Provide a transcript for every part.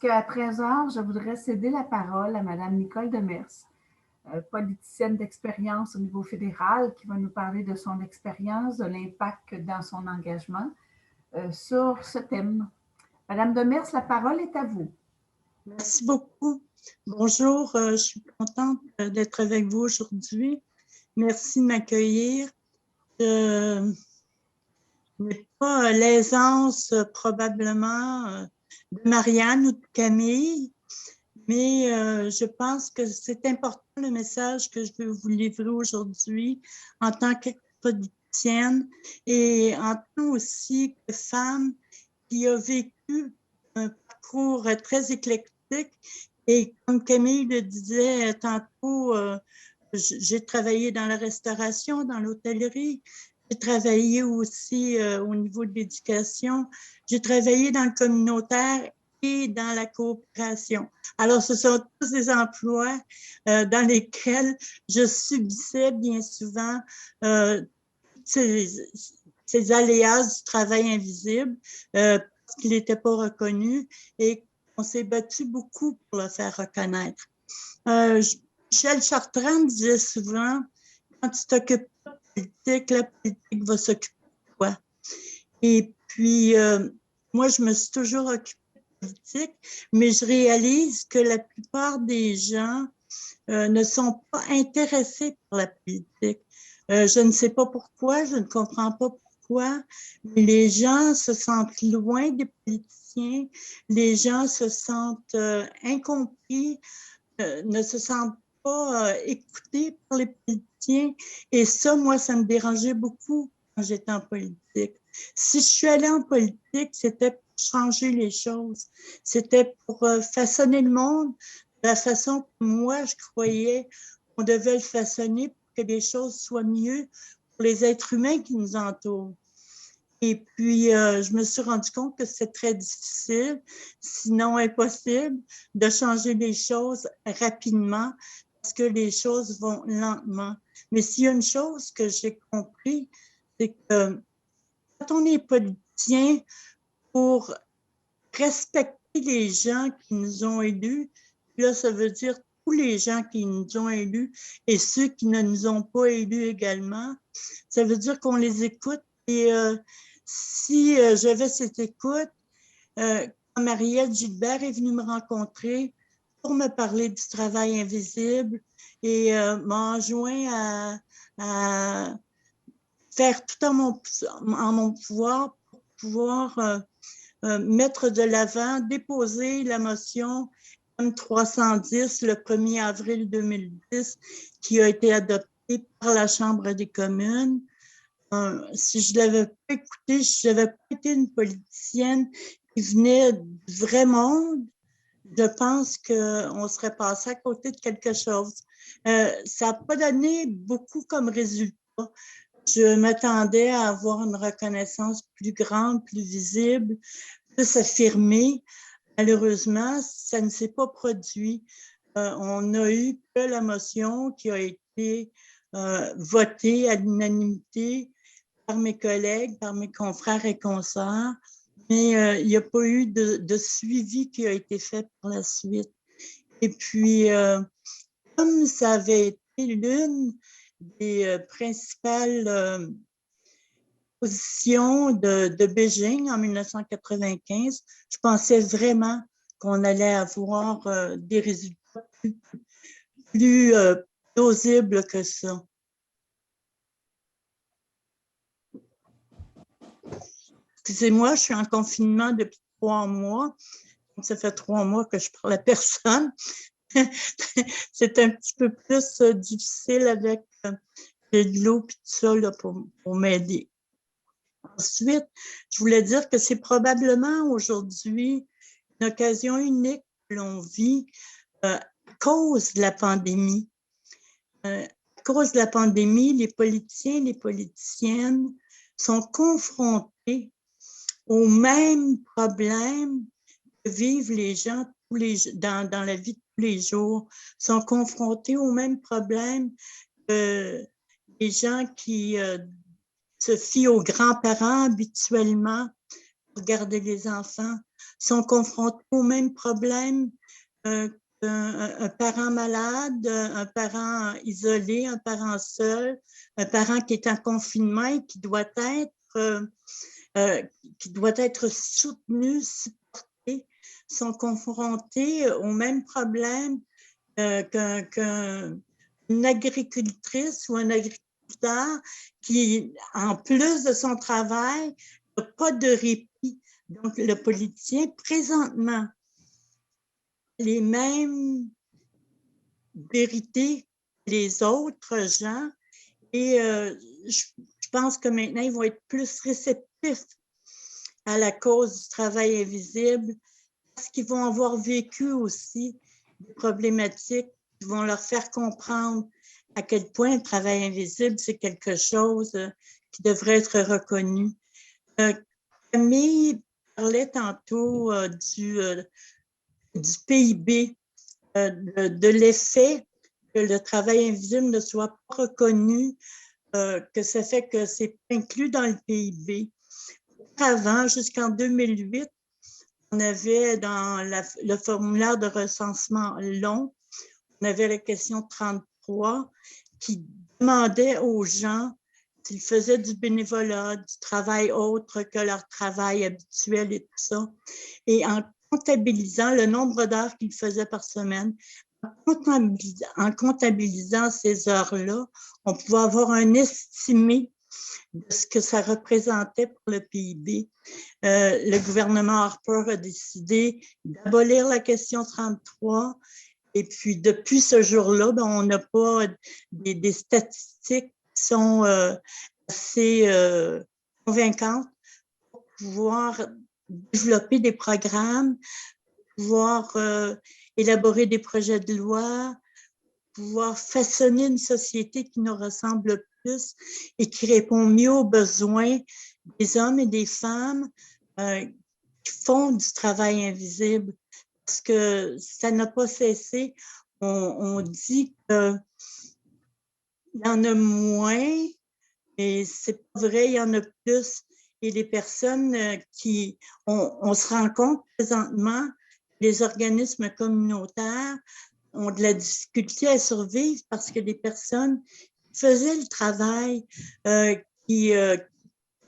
qu'à 13h, je voudrais céder la parole à Mme Nicole Demers, politicienne d'expérience au niveau fédéral, qui va nous parler de son expérience, de l'impact dans son engagement sur ce thème. Madame Demers, la parole est à vous. Merci beaucoup. Bonjour, je suis contente d'être avec vous aujourd'hui. Merci de m'accueillir. Je n'ai pas l'aisance probablement de Marianne ou de Camille, mais je pense que c'est important le message que je veux vous livrer aujourd'hui en tant que politicienne et en tant aussi que femme qui a vécu un parcours très éclectique. Et comme Camille le disait tantôt, j'ai travaillé dans la restauration, dans l'hôtellerie. J'ai travaillé aussi au niveau de l'éducation. J'ai travaillé dans le communautaire et dans la coopération. Alors, ce sont tous des emplois dans lesquels je subissais bien souvent ces aléas du travail invisible parce qu'il n'était pas reconnu et on s'est battu beaucoup pour le faire reconnaître. Michel Chartrand disait souvent, quand tu t'occupes pas de politique, la politique va s'occuper de toi. Et puis, moi, je me suis toujours occupée de politique, mais je réalise que la plupart des gens ne sont pas intéressés par la politique. Je ne sais pas pourquoi, je ne comprends pas pourquoi, mais les gens se sentent loin des politiciens, les gens se sentent incompris, ne se sentent pas écoutés par les politiciens. Et ça, moi, ça me dérangeait beaucoup quand j'étais en politique. Si je suis allée en politique, c'était pour changer les choses. C'était pour façonner le monde de la façon que moi, je croyais qu'on devait le façonner pour que les choses soient mieux pour les êtres humains qui nous entourent. Et puis, je me suis rendu compte que c'est très difficile, sinon impossible, de changer les choses rapidement parce que les choses vont lentement. Mais s'il y a une chose que j'ai compris, c'est que quand on est politicien, pour respecter les gens qui nous ont élus, là, ça veut dire tous les gens qui nous ont élus et ceux qui ne nous ont pas élus également, ça veut dire qu'on les écoute et si j'avais cette écoute, quand Marielle Gilbert est venue me rencontrer pour me parler du travail invisible et m'a enjoint à faire tout en mon pouvoir pour pouvoir mettre de l'avant, déposer la motion M310 le 1er avril 2010 qui a été adoptée par la Chambre des communes. Si je ne l'avais pas écouté, si je n'avais pas été une politicienne qui venait du vrai monde, je pense qu'on serait passé à côté de quelque chose. Ça n'a pas donné beaucoup comme résultat. Je m'attendais à avoir une reconnaissance plus grande, plus visible, plus affirmée. Malheureusement, ça ne s'est pas produit. On a eu que la motion qui a été votée à l'unanimité par mes collègues, par mes confrères et consoeurs, mais il n'y a pas eu de suivi qui a été fait par la suite. Et puis, comme ça avait été l'une des principales positions de Beijing en 1995, je pensais vraiment qu'on allait avoir des résultats plus plausibles que ça. Excusez-moi, je suis en confinement depuis 3 mois. Ça fait 3 mois que je parle à personne. C'est un petit peu plus difficile avec de l'eau et tout ça là, pour m'aider. Ensuite, je voulais dire que c'est probablement aujourd'hui une occasion unique que l'on vit à cause de la pandémie. À cause de la pandémie, les politiciens et les politiciennes sont confrontés aux mêmes problèmes que vivent les gens dans la vie de tous les jours, sont confrontés aux mêmes problèmes que les gens qui se fient aux grands-parents habituellement pour garder les enfants. sont confrontés aux mêmes problèmes un parent malade, un parent isolé, un parent seul, un parent qui est en confinement et qui doit être soutenu, supporté, sont confrontés aux mêmes problèmes qu'une agricultrice ou un agriculteur qui, en plus de son travail, n'a pas de répit. Donc, le politicien, présentement, les mêmes vérités que les autres gens et je pense que maintenant, ils vont être plus réceptifs à la cause du travail invisible parce qu'ils vont avoir vécu aussi des problématiques qui vont leur faire comprendre à quel point le travail invisible, c'est quelque chose qui devrait être reconnu. Camille parlait tantôt du PIB, de l'effet que le travail invisible ne soit pas reconnu, que ça fait que c'est inclus dans le PIB. Avant, jusqu'en 2008, on avait dans le formulaire de recensement long, on avait la question 33 qui demandait aux gens s'ils faisaient du bénévolat, du travail autre que leur travail habituel et tout ça. Et en comptabilisant le nombre d'heures qu'ils faisaient par semaine, en comptabilisant ces heures-là, on pouvait avoir un estimé de ce que ça représentait pour le PIB. Le gouvernement Harper a décidé d'abolir la question 33. Et puis, depuis ce jour-là, on n'a pas des statistiques qui sont assez convaincantes pour pouvoir développer des programmes, pouvoir élaborer des projets de loi, pouvoir façonner une société qui nous ressemble plus et qui répond mieux aux besoins des hommes et des femmes qui font du travail invisible. Parce que ça n'a pas cessé. On dit qu'il y en a moins, et c'est pas vrai, il y en a plus. Et les personnes on se rend compte présentement, les organismes communautaires ont de la difficulté à survivre parce que les personnes qui faisaient le travail, qui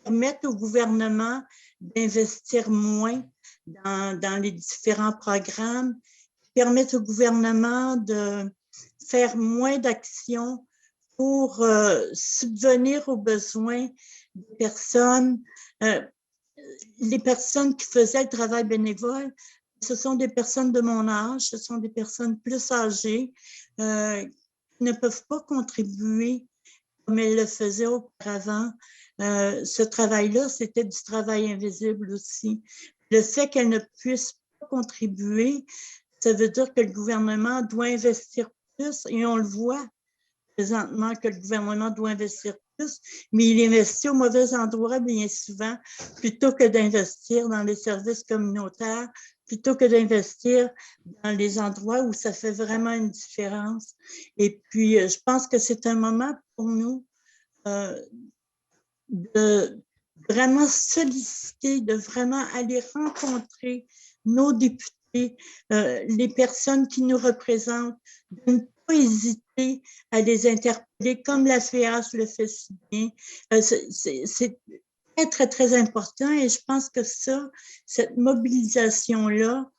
permettent au gouvernement d'investir moins dans les différents programmes, qui permettent au gouvernement de faire moins d'actions pour subvenir aux besoins des personnes. Les personnes qui faisaient le travail bénévole, ce sont des personnes de mon âge, ce sont des personnes plus âgées qui ne peuvent pas contribuer comme elles le faisaient auparavant. Ce travail-là, c'était du travail invisible aussi. Le fait qu'elles ne puissent pas contribuer, ça veut dire que le gouvernement doit investir plus et on le voit présentement que le gouvernement doit investir plus, mais il investit au mauvais endroit bien souvent, plutôt que d'investir dans les services communautaires, plutôt que d'investir dans les endroits où ça fait vraiment une différence. Et puis, je pense que c'est un moment pour nous de vraiment solliciter, de vraiment aller rencontrer nos députés, les personnes qui nous représentent, de ne pas hésiter à les interpeller comme la FEAS le fait si bien. C'est très, très, très important et je pense que cette mobilisation-là,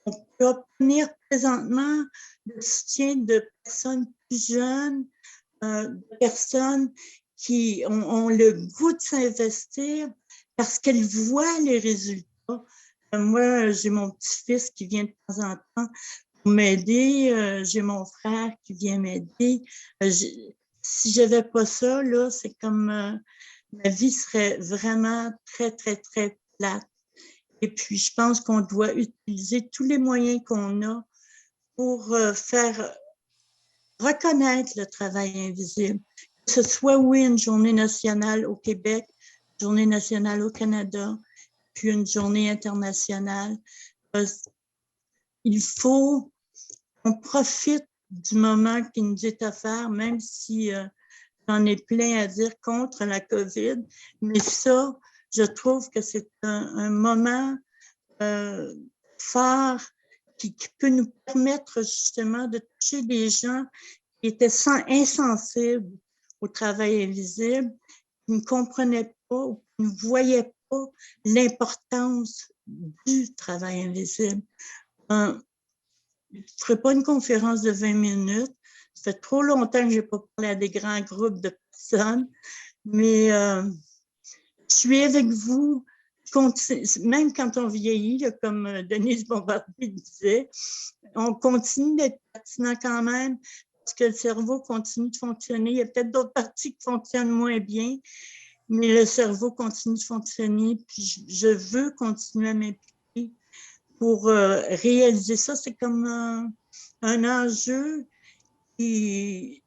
on peut obtenir présentement le soutien de personnes plus jeunes, de personnes qui ont le goût de s'investir parce qu'elles voient les résultats. Moi, j'ai mon petit-fils qui vient de temps en temps pour m'aider. J'ai mon frère qui vient m'aider. Si je n'avais pas ça, là, c'est comme ma vie serait vraiment très, très, très plate. Et puis, je pense qu'on doit utiliser tous les moyens qu'on a pour faire reconnaître le travail invisible. Que ce soit, oui, une journée nationale au Québec, une journée nationale au Canada, puis une journée internationale. Il faut qu'on profite du moment qui nous est offert, même si j'en ai plein à dire contre la COVID. Mais ça, je trouve que c'est un moment fort qui peut nous permettre justement de toucher des gens qui étaient insensibles au travail invisible, qui ne comprenaient pas ou qui ne voyaient pas l'importance du travail invisible. Je ne ferai pas une conférence de 20 minutes. Ça fait trop longtemps que je n'ai pas parlé à des grands groupes de personnes, mais je suis avec vous. Même quand on vieillit, là, comme Denise Bombardier disait, on continue d'être pertinent quand même parce que le cerveau continue de fonctionner. Il y a peut-être d'autres parties qui fonctionnent moins bien, mais le cerveau continue de fonctionner. Puis je veux continuer à m'impliquer pour réaliser ça. C'est comme un enjeu qui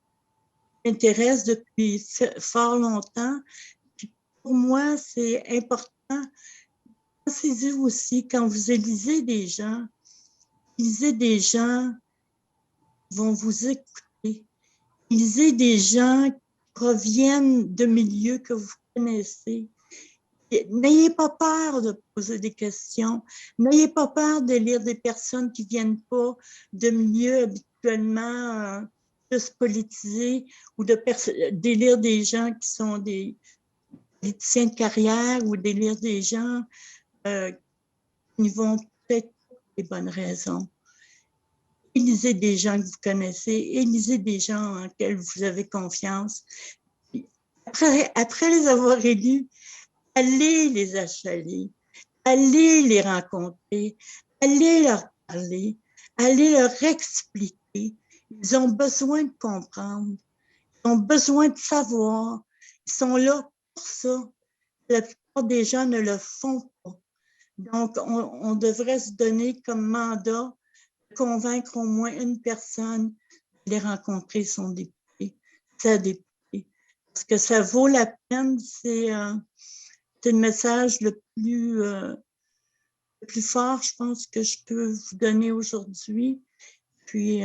m'intéresse depuis fort longtemps. Puis pour moi, c'est important. Pensez-y aussi, quand vous lisez des gens vont vous écouter. Lisez des gens qui proviennent de milieux que vous connaissez. N'ayez pas peur de poser des questions. N'ayez pas peur de lire des personnes qui ne viennent pas de milieux habituellement plus politisés ou de lire des gens qui sont des politiciens de carrière ou de lire des gens qui vont peut-être pour des bonnes raisons. Élisez des gens que vous connaissez, élisez des gens en lesquels vous avez confiance. Après les avoir élus, allez les achaler, allez les rencontrer, allez leur parler, allez leur expliquer. Ils ont besoin de comprendre, ils ont besoin de savoir, ils sont là pour ça. La plupart des gens ne le font pas. Donc, on devrait se donner comme mandat de convaincre au moins une personne d'aller rencontrer son député, sa députée. Parce que ça vaut la peine, c'est le message le plus fort, je pense, que je peux vous donner aujourd'hui. Puis,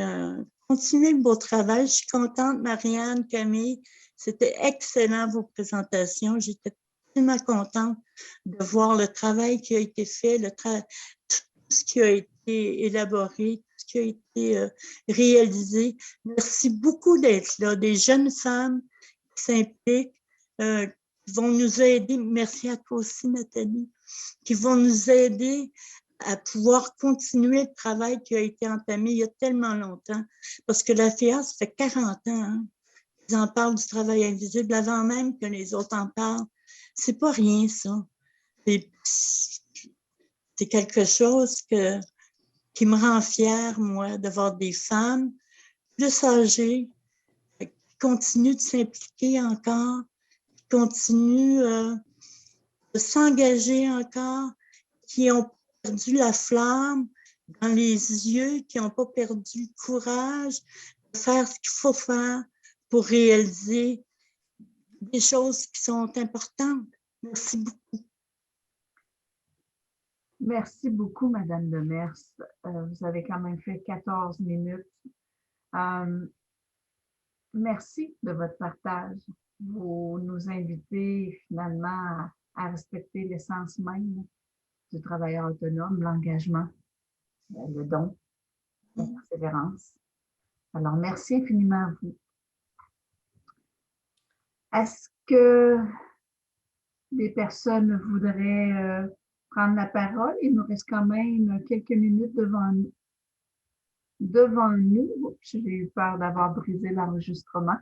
continuez le beau travail. Je suis contente, Marianne, Camille. C'était excellent vos présentations. J'étais tellement contente de voir le travail qui a été fait, tout ce qui a été élaboré, tout ce qui a été réalisé. Merci beaucoup d'être là, des jeunes femmes qui s'impliquent, qui vont nous aider. Merci à toi aussi, Nathalie, qui vont nous aider à pouvoir continuer le travail qui a été entamé il y a tellement longtemps. Parce que la FIA, ça fait 40 ans, hein. Ils en parlent du travail invisible avant même que les autres en parlent. C'est pas rien, ça. C'est quelque chose qui me rend fière, moi, de voir des femmes plus âgées qui continuent de s'impliquer encore, qui continuent de s'engager encore, qui ont perdu la flamme dans les yeux, qui n'ont pas perdu le courage de faire ce qu'il faut faire pour réaliser des choses qui sont importantes. Merci beaucoup. Merci beaucoup, Madame Demers. Vous avez quand même fait 14 minutes. Merci de votre partage. Vous nous invitez finalement à respecter l'essence même du travailleur autonome, l'engagement, le don, la persévérance. Alors, merci infiniment à vous. Est-ce que des personnes voudraient prendre la parole? Il nous reste quand même quelques minutes devant nous. J'ai eu peur d'avoir brisé l'enregistrement.